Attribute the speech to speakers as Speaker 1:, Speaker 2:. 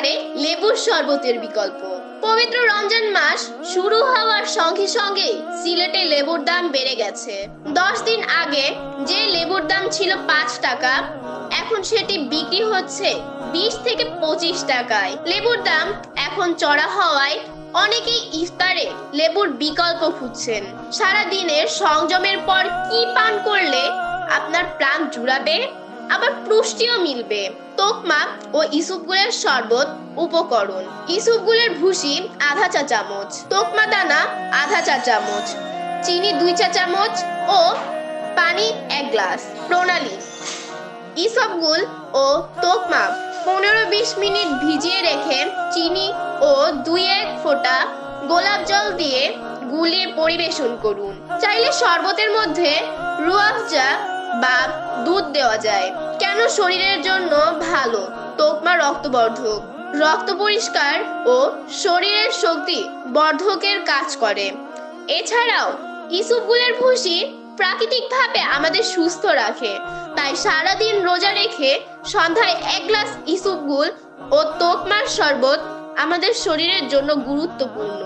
Speaker 1: পারে লেবুর শরবতের বিকল্প। পবিত্র রমজান মাস শুরু হওয়ার সঙ্গে সঙ্গে সিলেটে লেবুর দাম বেড়ে গেছে। 10 দিন আগে যে লেবুর দাম ছিল 5 টাকা, এখন সেটি বিক্রি হচ্ছে 20 থেকে 25 টাকায়। লেবুর দাম এখন চড়া হওয়ায় অনেকেই ইফতারে লেবুর বিকল্প খুঁজছেন। সারা দিনের সংযমের পর কি পান করলে আপনার প্রাণ জুড়াবে, আবার পুষ্টিও মিলবে? তোকমা ও ইসুপগুলের শরবত উপকরণ: ইসুপগুলের ভুসি আধা চা চামচ, তোকমা দানা আধা চা চামচ, চিনি 2 চা চামচ ও পানি 1 গ্লাস। প্রণালী: ইসবগুল ও তোকমা 15-20 মিনিট ভিজিয়ে রেখে চিনি ও 2-1 ফোঁটা গোলাপ জল দিয়ে গুলিয়ে পরিবেশন করুন। চাইলে শরবতের মধ্যে রুয়াফজা বা দুধ দেওয়া যায়। কেন শরীরের জন্য ভালো? তোকমা রক্তবর্ধক, রক্ত পরিষ্কার ও শরীরের শক্তি বর্ধকের কাজ করে। এছাড়াও ইসুপগুলের ভুসি প্রাকৃতিকভাবে আমাদের সুস্থ রাখে। তাই সারাদিন রোজা রেখে সন্ধ্যায় 1 গ্লাস ইসুপগুল ও তোকমার শরবত আমাদের শরীরের জন্য গুরুত্বপূর্ণ।